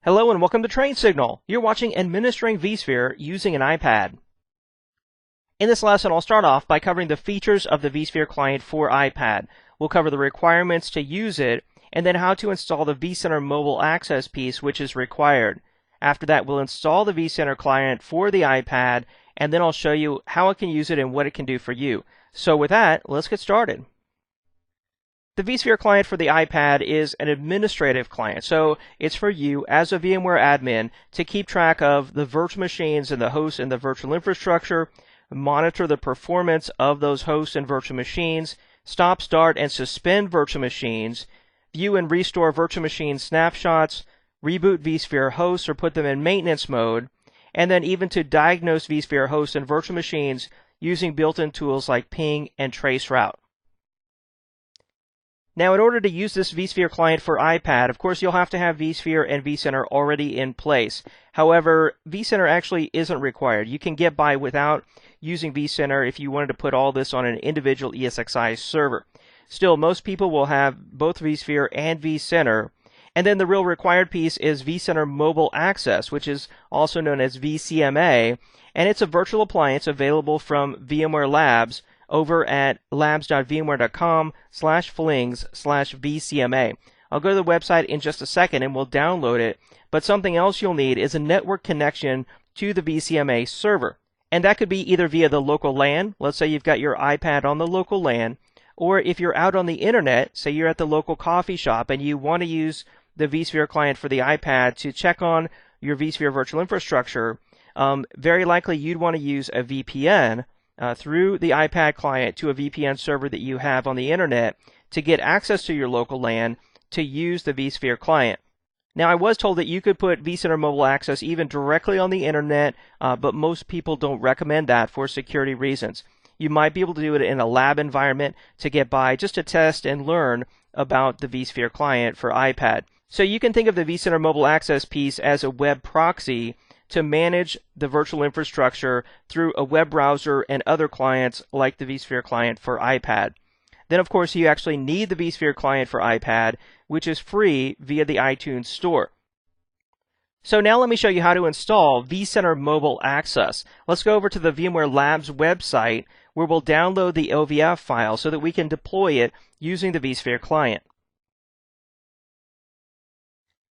Hello and welcome to Train Signal. You're watching Administering vSphere using an iPad. In this lesson, I'll start off by covering the features of the vSphere client for iPad. We'll cover the requirements to use it, and then how to install the vCenter mobile access piece, which is required. After that, we'll install the vCenter client for the iPad, and then I'll show you how it can use it and what it can do for you. So with that, let's get started. The vSphere client for the iPad is an administrative client, so it's for you as a VMware admin to keep track of the virtual machines and the hosts and the virtual infrastructure, monitor the performance of those hosts and virtual machines, stop, start, and suspend virtual machines, view and restore virtual machine snapshots, reboot vSphere hosts or put them in maintenance mode, and then even to diagnose vSphere hosts and virtual machines using built-in tools like ping and traceroute. Now, in order to use this vSphere client for iPad, of course, you'll have to have vSphere and vCenter already in place. However, vCenter actually isn't required. You can get by without using vCenter if you wanted to put all this on an individual ESXi server. Still, most people will have both vSphere and vCenter. And then the real required piece is vCenter Mobile Access, which is also known as vCMA, and it's a virtual appliance available from VMware Labs over at labs.vmware.com/flings/vcma. I'll go to the website in just a second and we'll download it, but something else you'll need is a network connection to the vCMA server. And that could be either via the local LAN, let's say you've got your iPad on the local LAN, or if you're out on the internet, say you're at the local coffee shop and you want to use the vSphere client for the iPad to check on your vSphere virtual infrastructure, very likely you'd want to use a VPN through the iPad client to a VPN server that you have on the internet to get access to your local LAN to use the vSphere client. Now, I was told that you could put vCenter Mobile Access even directly on the internet, but most people don't recommend that for security reasons. You might be able to do it in a lab environment to get by, just to test and learn about the vSphere client for iPad. So you can think of the vCenter Mobile Access piece as a web proxy to manage the virtual infrastructure through a web browser and other clients like the vSphere client for iPad. Then, of course, you actually need the vSphere client for iPad, which is free via the iTunes Store. So now let me show you how to install vCenter Mobile Access. Let's go over to the VMware Labs website where we'll download the OVF file so that we can deploy it using the vSphere client.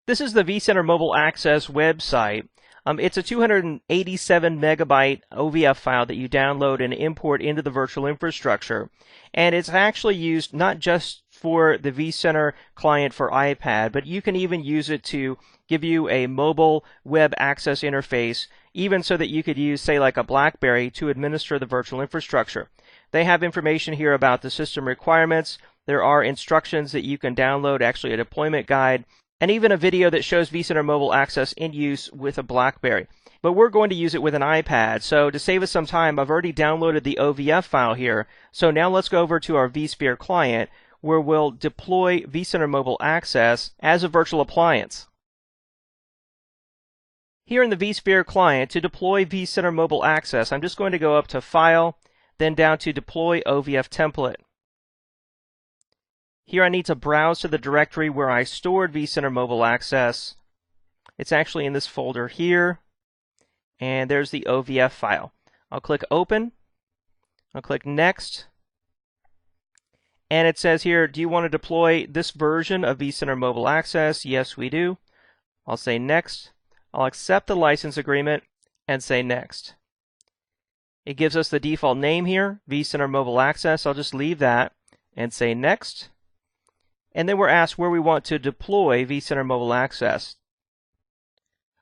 This is the vCenter Mobile Access website. It's a 287 megabyte OVF file that you download and import into the virtual infrastructure. And it's actually used not just for the vCenter client for iPad, but you can even use it to give you a mobile web access interface, even so that you could use, say, like a BlackBerry to administer the virtual infrastructure. They have information here about the system requirements. There are instructions that you can download, actually a deployment guide, and even a video that shows vCenter Mobile Access in use with a BlackBerry. But we're going to use it with an iPad, so to save us some time, I've already downloaded the OVF file here. So now let's go over to our vSphere client, where we'll deploy vCenter Mobile Access as a virtual appliance. Here in the vSphere client, to deploy vCenter Mobile Access, I'm just going to go up to File, then down to Deploy OVF Template. Here I need to browse to the directory where I stored vCenter Mobile Access. It's actually in this folder here, and there's the OVF file. I'll click Open, I'll click Next, and it says here, do you want to deploy this version of vCenter Mobile Access? Yes, we do. I'll say Next. I'll accept the license agreement and say Next. It gives us the default name here, vCenter Mobile Access. I'll just leave that and say Next. And then we're asked where we want to deploy vCenter Mobile Access.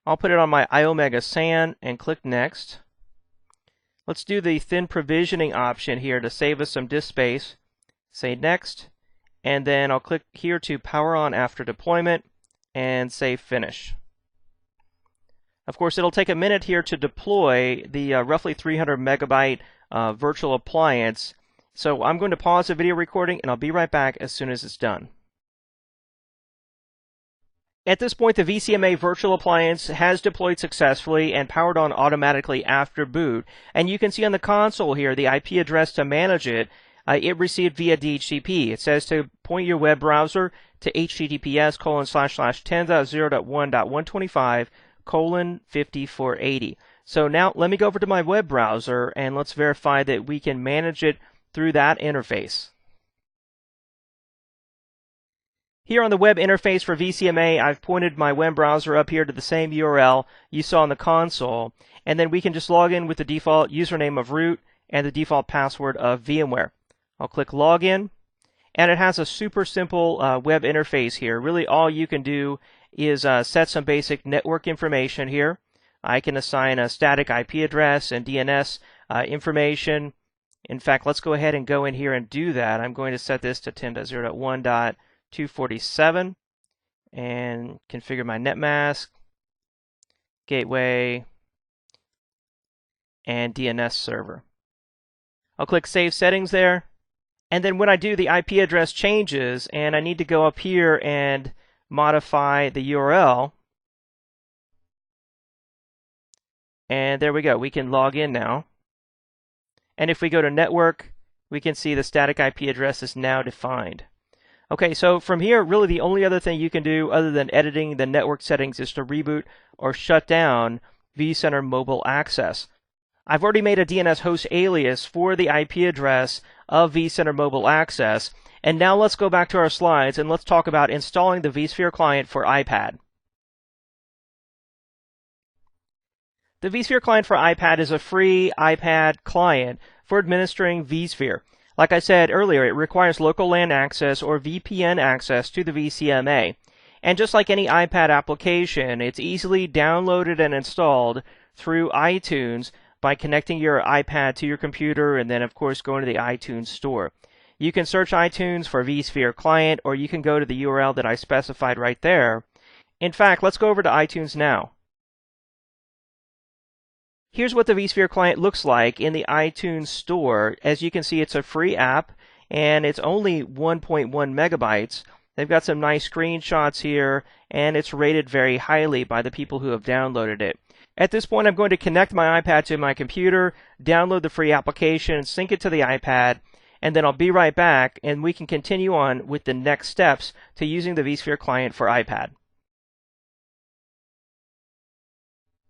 I'll put it on my iOmega SAN and click Next. Let's do the thin provisioning option here to save us some disk space. Say Next, and then I'll click here to power on after deployment and say Finish. Of course, it'll take a minute here to deploy the roughly 300 megabyte virtual appliance. So I'm going to pause the video recording and I'll be right back as soon as it's done. At this point, the vCMA virtual appliance has deployed successfully and powered on automatically after boot. And you can see on the console here the IP address to manage it. It received via DHCP. It says to point your web browser to https://10.0.1.125:5480. So now let me go over to my web browser and let's verify that we can manage it through that interface. Here on the web interface for vCMA, I've pointed my web browser up here to the same URL you saw in the console, and then we can just log in with the default username of root and the default password of VMware. I'll click Login, and it has a super simple web interface here. Really all you can do is set some basic network information here. I can assign a static IP address and DNS information. In fact, let's go ahead and go in here and do that. I'm going to set this to 10.0.1.247 and configure my netmask, gateway, and DNS server. I'll click Save Settings there. And then when I do, the IP address changes, and I need to go up here and modify the URL. And there we go. We can log in now. And if we go to Network, we can see the static IP address is now defined. Okay, so from here, really the only other thing you can do other than editing the network settings is to reboot or shut down vCenter Mobile Access. I've already made a DNS host alias for the IP address of vCenter Mobile Access, and now let's go back to our slides and let's talk about installing the vSphere client for iPad. The vSphere client for iPad is a free iPad client for administering vSphere. Like I said earlier, it requires local LAN access or VPN access to the vCMA. And just like any iPad application, it's easily downloaded and installed through iTunes by connecting your iPad to your computer and then, of course, going to the iTunes store. You can search iTunes for vSphere client, or you can go to the URL that I specified right there. In fact, let's go over to iTunes now. Here's what the vSphere client looks like in the iTunes store. As you can see, it's a free app, and it's only 1.1 megabytes. They've got some nice screenshots here, and it's rated very highly by the people who have downloaded it. At this point, I'm going to connect my iPad to my computer, download the free application, sync it to the iPad, and then I'll be right back, and we can continue on with the next steps to using the vSphere client for iPad.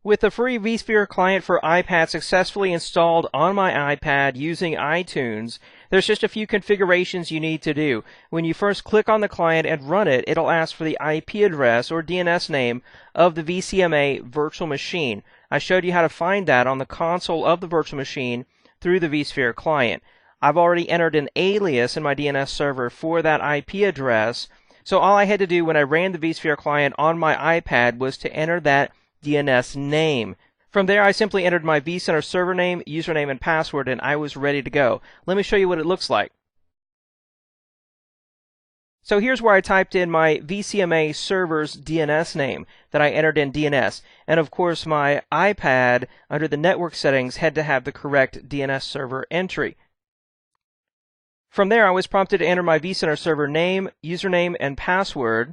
With the free vSphere client for iPad successfully installed on my iPad using iTunes, there's just a few configurations you need to do. When you first click on the client and run it, it'll ask for the IP address or DNS name of the vCMA virtual machine. I showed you how to find that on the console of the virtual machine through the vSphere client. I've already entered an alias in my DNS server for that IP address, so all I had to do when I ran the vSphere client on my iPad was to enter that DNS name. From there, I simply entered my vCenter server name, username, and password, and I was ready to go. Let me show you what it looks like. So here's where I typed in my vCMA server's DNS name that I entered in DNS. And of course, my iPad, under the network settings, had to have the correct DNS server entry. From there, I was prompted to enter my vCenter server name, username, and password.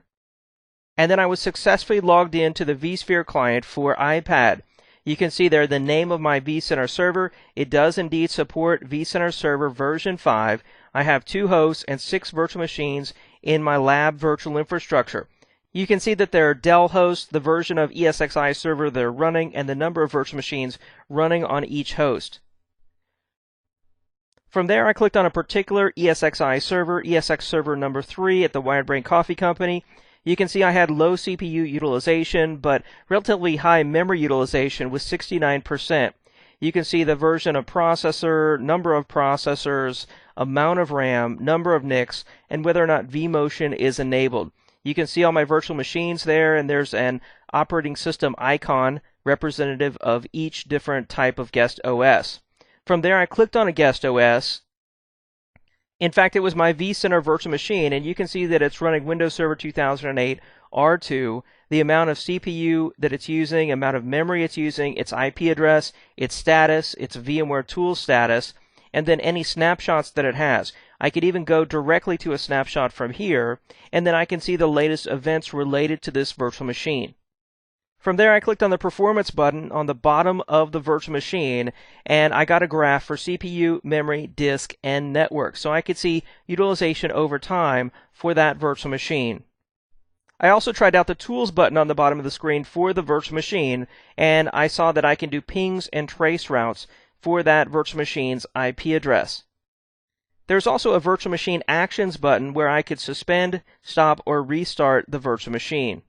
And then I was successfully logged into the vSphere client for iPad. You can see there the name of my vCenter server. It does indeed support vCenter Server version 5. I have 2 hosts and 6 virtual machines in my lab virtual infrastructure. You can see that there are Dell hosts, the version of ESXi server they're running, and the number of virtual machines running on each host. From there, I clicked on a particular ESXi server, ESX server number 3 at the Wired Brain Coffee Company. You can see I had low CPU utilization, but relatively high memory utilization with 69%. You can see the version of processor, number of processors, amount of RAM, number of NICs, and whether or not vMotion is enabled. You can see all my virtual machines there, and there's an operating system icon representative of each different type of guest OS. From there, I clicked on a guest OS. In fact, it was my vCenter virtual machine, and you can see that it's running Windows Server 2008 R2, the amount of CPU that it's using, amount of memory it's using, its IP address, its status, its VMware tool status, and then any snapshots that it has. I could even go directly to a snapshot from here, and then I can see the latest events related to this virtual machine. From there, I clicked on the Performance button on the bottom of the virtual machine, and I got a graph for CPU, memory, disk, and network. So I could see utilization over time for that virtual machine. I also tried out the Tools button on the bottom of the screen for the virtual machine, and I saw that I can do pings and trace routes for that virtual machine's IP address. There's also a virtual machine actions button where I could suspend, stop, or restart the virtual machine.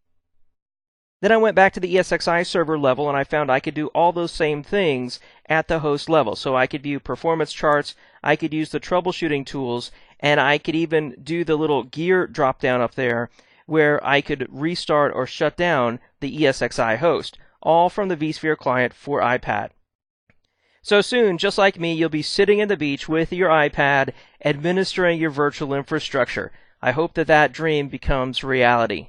Then I went back to the ESXi server level and I found I could do all those same things at the host level. So I could view performance charts, I could use the troubleshooting tools, and I could even do the little gear drop down up there where I could restart or shut down the ESXi host, all from the vSphere client for iPad. So soon, just like me, you'll be sitting in the beach with your iPad, administering your virtual infrastructure. I hope that dream becomes reality.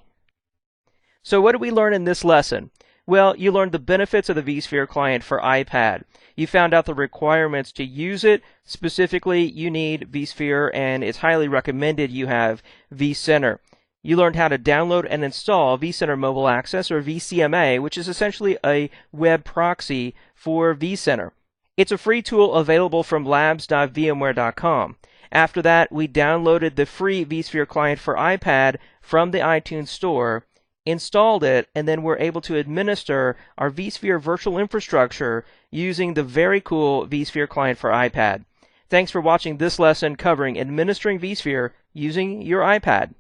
So what did we learn in this lesson? Well, you learned the benefits of the vSphere client for iPad. You found out the requirements to use it. Specifically, you need vSphere, and it's highly recommended you have vCenter. You learned how to download and install vCenter Mobile Access, or vCMA, which is essentially a web proxy for vCenter. It's a free tool available from labs.vmware.com. After that, we downloaded the free vSphere client for iPad from the iTunes Store, installed it, and then we're able to administer our vSphere virtual infrastructure using the very cool vSphere client for iPad. Thanks for watching this lesson covering administering vSphere using your iPad.